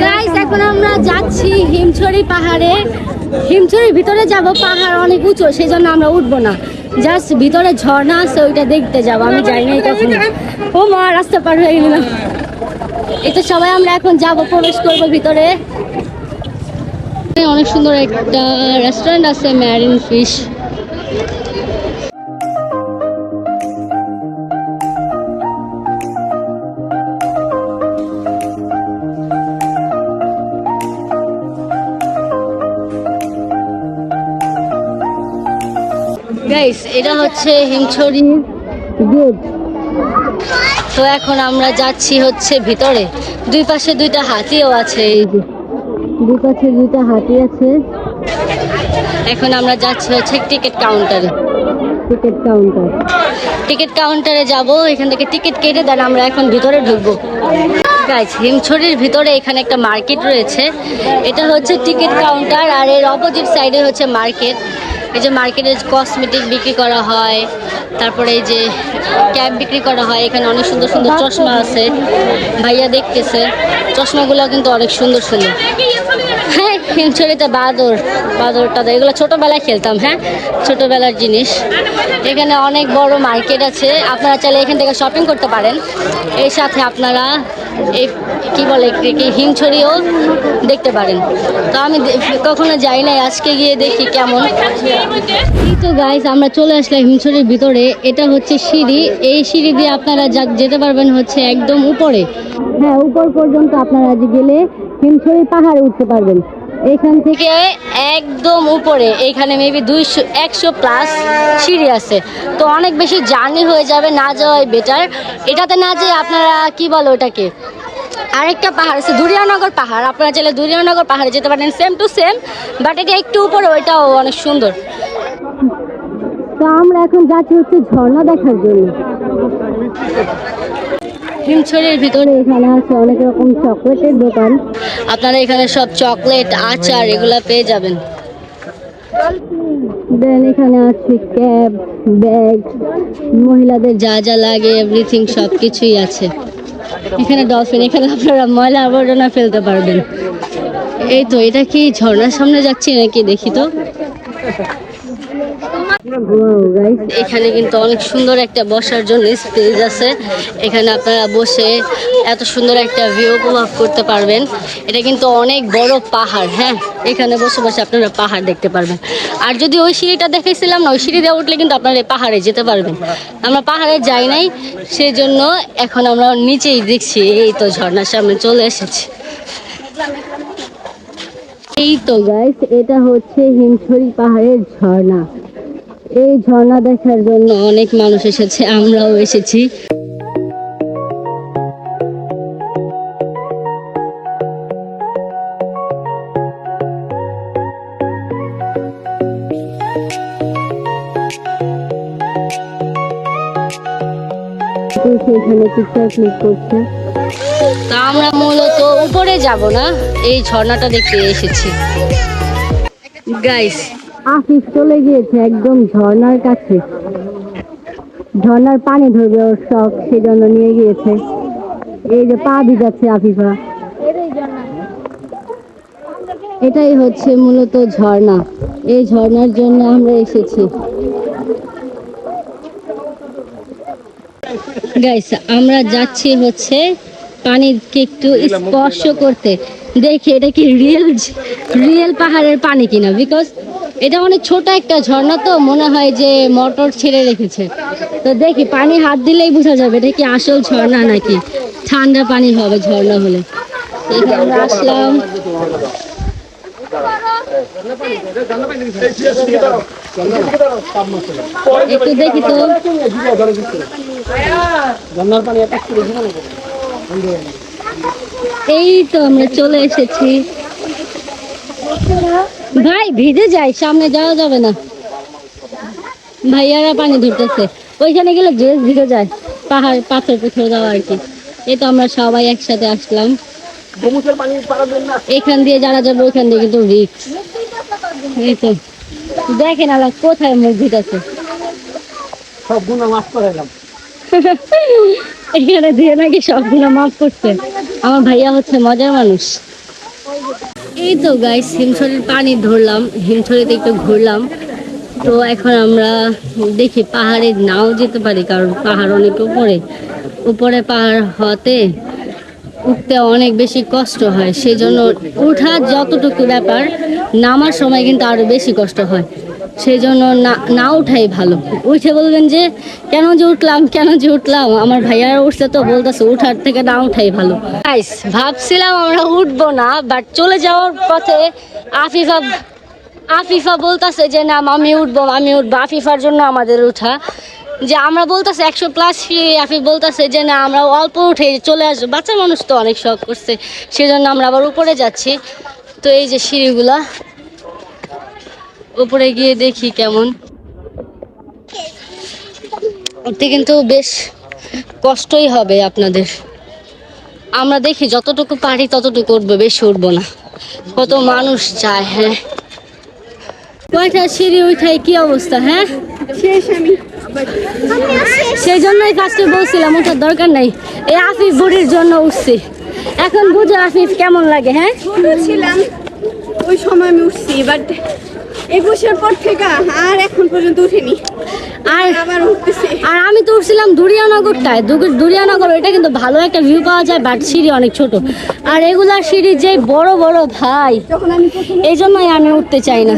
Guys এখন আমরা যাচ্ছি হিমছড়ি পাহাড়ে। হিমছড়ির ভিতরে যাব, পাহাড় অনেক উঁচু, সেই জন্য আমরা উঠবো না, জাস্ট ভিতরে ঝর্ণা আছে ওইটা দেখতে যাব। আমি যাই নাই কখনো। ও মা, রাস্তা পার হয়ে গেলাম। এটা সবাই আমরা এখন যাব, প্রবেশ করবো ভিতরে। অনেক সুন্দর একটা রেস্টুরেন্ট আছে, ম্যারিন ফিশ। গাইস এটা হচ্ছে হিমছড়ি গেট। তো এখন আমরা যাচ্ছি হচ্ছে ভিতরে। দুই পাশে দুইটা হাতিও আছে, এই যে দুই পাশে দুইটা হাতি আছে। এখন আমরা যাচ্ছি হচ্ছে টিকিট কাউন্টারে। টিকিট কাউন্টারে যাব, এখান থেকে টিকিট কেটে দেন আমরা এখন ভিতরে ঢুকবো। গাইস হিমছড়ির ভিতরে এখানে একটা মার্কেট রয়েছে, এটা হচ্ছে টিকিট কাউন্টার, আর এর অপোজিট সাইডে হচ্ছে মার্কেট। এই যে মার্কেটে কসমেটিক বিক্রি করা হয়, তারপরে এই যে ক্যাপ বিক্রি করা হয়। এখানে অনেক সুন্দর সুন্দর চশমা আছে, ভাইয়া দেখতেছে চশমাগুলো কিন্তু অনেক সুন্দর সুন্দর। হ্যাঁ, হিমছড়িতে বাদরটা এগুলো ছোটবেলায় খেলতাম। হ্যাঁ, ছোটবেলার জিনিস। এখানে অনেক বড় মার্কেট আছে, আপনারা চাইলে এখান থেকে শপিং করতে পারেন। এর সাথে আপনারা এই কি বলে হিমছড়িও দেখতে পারেন। তো আমি কখনো যাই নাই, আজকে গিয়ে দেখি কেমন। তো গাইস আমরা চলে আসলাম হিমছড়ির ভিতরে। এটা হচ্ছে সিঁড়ি, এই সিঁড়ি দিয়ে আপনারা যেতে পারবেন হচ্ছে একদম উপরে। হ্যাঁ, উপর পর্যন্ত আপনারা গেলে হিমছড়ি পাহাড়ে উঠতে পারবেন। এখান থেকে একদম উপরে এখানে মেবি 100 প্লাস সিঁড়ি আছে। তো অনেক বেশি জার্নি হয়ে যাবে, না যাওয়াই বেটার। এটাতে না যে আপনারা কি বলো ওটাকে, আরেকটা পাহাড় আছে দুরিয়ানগর পাহাড়, আপনারা চাইলে দুরিয়ানগর পাহাড়ে যেতে পারেন, সেম টু সেম, বাট এটা একটু উপরে, ওইটাও অনেক সুন্দর। তো আমরা এখন যাচ্ছি হচ্ছে ঝর্ণা দেখার জন্য। হিমছড়ির ভিতরে এখানে আছে অনেক রকম চকলেটের দোকান, আপনারা এখানে সব চকলেট, আচার এগুলা পেয়ে যাবেন। দেন এখানে আছে ক্যাপ, ব্যাগ, মহিলাদের যা যা লাগে এভরিথিং সব কিছুই আছে। এখানে ডলফিন, এখানে আপনারা ময়লা আবর্জনা ফেলতে পারবেন। এই তো, এটা কি ঝর্ণার সামনে যাচ্ছি নাকি দেখি তো। এখানে কিন্তু অনেক সুন্দর একটা বসার জন্য স্পেস আছে, এখানে আপনারা বসে এত সুন্দর একটা ভিউ উপভোগ করতে পারবেন। এটা কিন্তু অনেক বড় পাহাড়। হ্যাঁ, এখানে বসে বসে আপনারা পাহাড় দেখতে পারবেন। আর যদি ওই সিঁড়িটা দেখেছিলাম না, ওই সিঁড়ি দিয়ে উঠলে কিন্তু আপনারা পাহাড়ে যেতে পারবেন। আমরা পাহাড়ে যাই নাই, সেই জন্য এখন আমরা নিচেই দেখছি। এই তো ঝর্ণার সামনে চলে এসেছি। এই তো গাইস, এটা হচ্ছে হিমছড়ি পাহাড়ের ঝর্ণা। এই ঝর্ণা দেখার জন্য অনেক মানুষ এসেছে, আমরাও এসেছি। সেখানে পিকচার ক্লিক করছে। তা আমরা মূলত উপরে যাব না, এই ঝর্ণাটা দেখতে এসেছি। গাইস আফিফ চলে গিয়েছে একদম ঝর্ণার কাছে, ঝর্ণার পানি ধরবে ওর শখ, সেই জন্য নিয়ে গিয়েছে। এই যে পা ভিজাচ্ছে আফিফা। এটাই হচ্ছে মূলত ঝর্ণা, এই ঝর্ণার জন্য আমরা এসেছি। গাইস আমরা যাচ্ছি হচ্ছে পানিকে একটু স্পর্শ করতে, দেখি এটা কি রিয়েল পাহাড়ের পানি কিনা, বিকজ এটা অনেক ছোট একটা ঝর্ণা, তো মনে হয় যে মোটর ছেড়ে রেখেছে। তো দেখি পানি হাত দিলেই বোঝা যাবে এটা কি আসল ঝর্ণা নাকি ঠান্ডা পানি হবে ঝর্ণা হলে। এখানে আমরা আসলাম, একটু দেখি তো। এই তো আমরা চলে এসেছি। ভাই ভিজে যায়, সামনে যাওয়া যাবে না, ভাইয়ারা পানি ধরতেছে। ওইখানে গেলে ড্রেস ভিজে যায়, পাহাড় পাথর পুথর যাওয়া আর কি। এই তো আমরা সবাই একসাথে আসলাম। এখান দিয়ে যারা যাবে ওইখান দিয়ে কিন্তু রিস্ক। এই তো দেখেন আলা কোথায় মসজিদ আছে, এখানে দিয়ে নাকি সবগুলো মাফ করছে। আমার ভাইয়া হচ্ছে মজার মানুষ। এই তো গাইস হিমছড়ির পানি ধরলাম, হিমছড়িতে একটু ঘুরলাম। তো এখন আমরা দেখি পাহাড়ে নাও যেতে পারি, কারণ পাহাড় অনেক উপরে, উপরে পাহাড় হতে উঠতে অনেক বেশি কষ্ট হয়, সেই জন্য উঠার যতটুকু ব্যাপার নামার সময় কিন্তু আরো বেশি কষ্ট হয়। সেই জন্য না উঠাই ভালো। উঠে বলবেন যে কেন যে উঠলাম, কেন যে উঠলাম, আমার ভাইয়ারা উঠছে তো বলতেছে উঠার থেকে না উঠাই ভালো। গাইস ভাবছিলাম আমরা উঠবো না, বাট চলে যাওয়ার পথে আফিফা বলতেছে যে না আমি উঠবো। আফিফার জন্য আমাদের উঠা, যে আমরা বলতেছে 100+ সিঁড়ি, আফিফ বলতেছে যে না আমরা অল্প উঠে চলে আসবো। বাচ্চা মানুষ তো অনেক শখ করছে, সেজন্য আমরা আবার উপরে যাচ্ছি। তো এই যে সিঁড়িগুলা, উপরে গিয়ে দেখি কেমন। উঠতে কিন্তু বেশ কষ্টই হবে আপনাদের। আমরা দেখি যতটুকু পারি ততটুকু উঠবো, বেশি উঠবো না। কত মানুষ যায়। হ্যাঁ, কয়টা সিঁড়ি উঠাই কি অবস্থা। হ্যাঁ, সেই জন্যই ফার্স্টে বলছিলাম ওঠার দরকার নাই, এই আফিফ বুড়ির জন্য উঠছি। এখন বুঝো আফিফ কেমন লাগে। হ্যাঁ, ছিলাম ওই সময় আমি উঠছি, বাট 21-এর পর থেকে আর এখন পর্যন্ত উঠিনি। আর আবার উঠতেছি। আর আমি তো উঠছিলাম দুরিয়ানগরটায়। দুরিয়ানগর এটা কিন্তু ভালো একটা ভিউ পাওয়া যায়, বাট সিঁড়ি অনেক ছোট। আর এগুলা সিঁড়ি যে বড় বড় ভাই, যখন আমি এই জন্যই আমি উঠতে চাই না।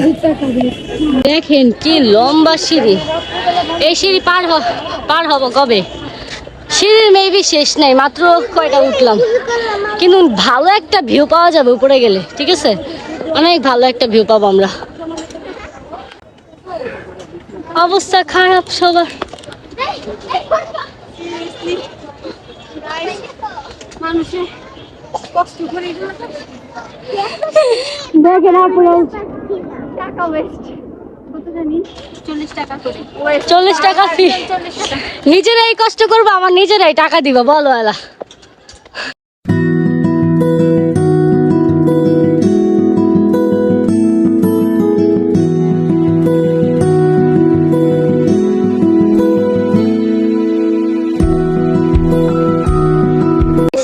দেখেন কি লম্বা সিঁড়ি। এই সিঁড়ি পার হব কবে? সিঁড়ির মেবি শেষ নাই, মাত্র কয়টা উঠলাম। কিন্তু ভালো একটা ভিউ পাওয়া যাবে উপরে গেলে, ঠিক আছে? অনেক ভালো একটা ভিউ পাবো আমরা। অবস্থা খারাপ সবার। মানুষে কষ্ট করে দেখেন আপুরা টাকা ওয়েস্ট, কত জানি 40 টাকা করে। 40 টাকা ফি। নিজেরাই কষ্ট করবো, আমার নিজেরাই টাকা দিব, বলো এলা।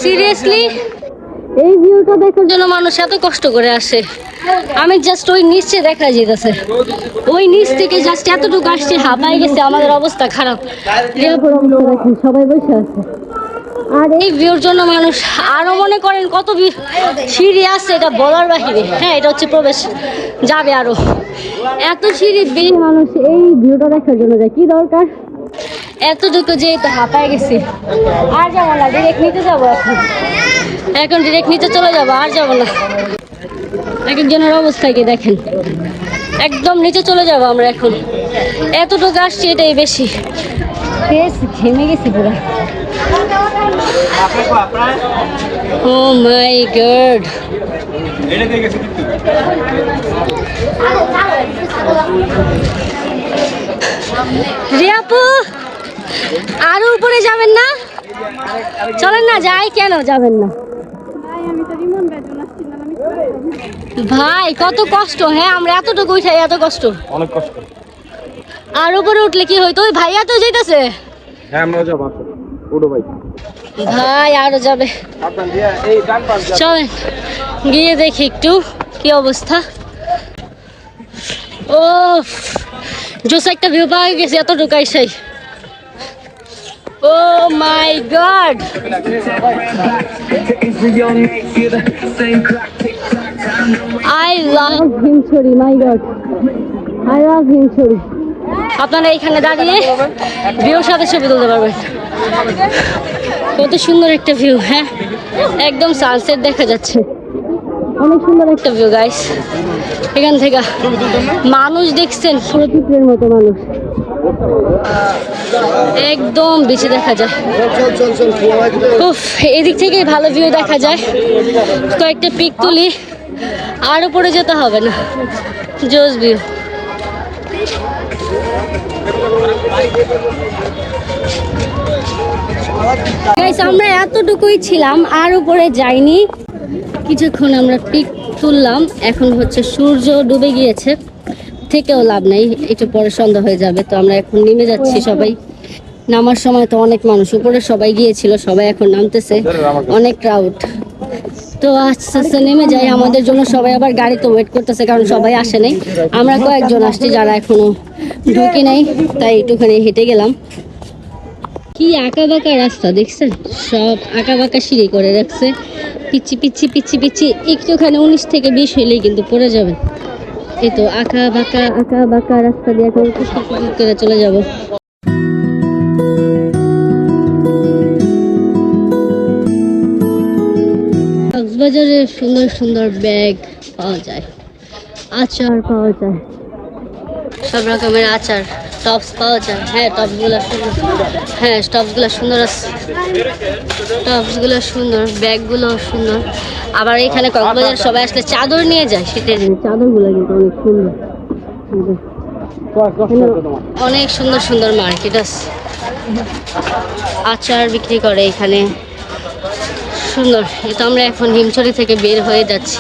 সিরিয়াসলি এই ভিউটা দেখার জন্য মানুষ এত কষ্ট করে আসে। আমি জাস্ট ওই নিচে দেখা যেতেছে, ওই নিচ থেকে জাস্ট এতটুকু আসছে, হাঁপাই গেছে, আমাদের অবস্থা খারাপ। দেখেন সবাই বসে আছে। আর এই ভিউর জন্য মানুষ আরো মনে করেন কত সিঁড়ি আছে, এটা বলার বাহিরে। হ্যাঁ, এটা হচ্ছে প্রবেশ, যাবে আরো এত সিঁড়ি বেয়ে মানুষ এই ভিউটা দেখার জন্য যায়। কি দরকার এতটুকু, যে তো হাঁপায় গেছি। আর যাবো না, ডিরেক্ট নিতে যাবো এখন ডিরেক্ট নিচে চলে যাবো, আর যাবো না। এক একজনের অবস্থা কি দেখেন, একদম নিচে চলে যাবো আমরা এখন। এতটুকু আসছি, এটাই বেশি। ঘেমে গেছি পুরো। ও মাই গড, রিয়াপু আরো উপরে যাবেন না? চলেন না যাই। কেন যাবেন না ভাই? কত কষ্ট। হ্যাঁ, আমরা এতটুকু উঠাই, এত কষ্ট, অনেক কষ্ট। আর উপরে উঠলে কি হইতো? ওই ভাইয়া তো যেতেছে। হ্যাঁ, আমরা যাবো, উঠো ভাই। ভাই আরো যাবে, চলেন গিয়ে দেখি একটু কি অবস্থা। ও জোস একটা ভিউ পাওয়া গেছে এতটুকু আইসাই। Oh my god, I love Himchari. My god, I love Himchari. আপনারা এখানে দাঁড়িয়ে ভিউর সাথে ছবি তুলতে পারবেন। কত সুন্দর একটা ভিউ। হ্যাঁ, একদম সানসেট দেখা যাচ্ছে, অনেক সুন্দর একটা ভিউ গাইস। এখান থেকে মানুষ দেখছেন পুরো পিঁপড়ের মতো মানুষ, একদম বেশি দেখা যায়। উফ, এদিক থেকে ভালো ভিউ দেখা যায়। কয়েকটা পিক তুলি, আর উপরে যেতে হবে না, জোস ভিউ। গাইস আমরা এতটুকুই ছিলাম, আর উপরে যাইনি। কিছুক্ষণ আমরা পিক তুললাম, এখন হচ্ছে সূর্য ডুবে গিয়েছে, থেকেও লাভ নেই, একটু পরে সন্ধ্যা হয়ে যাবে। তো আমরা এখন নেমে যাচ্ছি। সবাই নামার সময় তো অনেক মানুষ, উপরে সবাই গিয়েছিল, সবাই এখন নামতেছে, অনেক ক্রাউড। তো আস্তে আস্তে নেমে যাই, আমাদের জন্য সবাই আবার গাড়িতে ওয়েট করতেছে কারণ সবাই আসে নাই। আমরা কয়েকজন আসছি যারা এখনো ঢুকি নাই, তাই একটুখানি হেঁটে গেলাম। কি আঁকা বাঁকা রাস্তা দেখছেন, সব আঁকা বাঁকা সিঁড়ি করে রাখছে, পিচ্ছি পিচ্ছি পিচ্ছি পিচ্ছি, একটুখানি 19 থেকে 20 হইলেই কিন্তু পড়ে যাবেন। এই তো আঁকা বাঁকা রাস্তা দিয়ে এখন করে চলে যাব। কক্সবাজারে সুন্দর সুন্দর ব্যাগ পাওয়া যায়, আচার পাওয়া যায়, সব রকমের আচার, টপস পাওয়া যায়। হ্যাঁ টপসগুলো সুন্দর, হ্যাঁ টপসগুলো সুন্দর আছে, টপসগুলো সুন্দর, ব্যাগগুলো সুন্দর। আবার এখানে কক্সবাজার সবাই আসলে চাদর নিয়ে যায়, শীতের দিনে চাদরগুলো কিন্তু অনেক সুন্দর সুন্দর। অনেক সুন্দর সুন্দর মার্কেট আছে, আচার বিক্রি করে এখানে, সুন্দর। এই তো আমরা এখন হিমছড়ি থেকে বের হয়ে যাচ্ছি।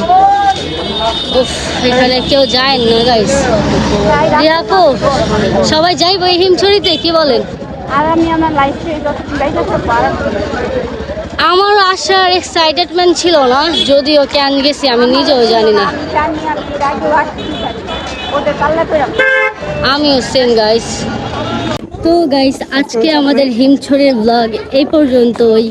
উফ, এখানে কেউ যায় না গাইস। আপু সবাই যাইবো এই হিমছড়িতে, কি বলেন? আর আমি আমার লাইফে যতদিন যাইতেছে আমার আসার এক্সাইটেডমেন্ট ছিল না, যদিও কেন গেছি আমি নিজেও জানি না। ওদের পাল্লা করে আমিও সেম গাইস। তো গাইস আজকে আমাদের হিমছড়ির ব্লগ এই পর্যন্তই।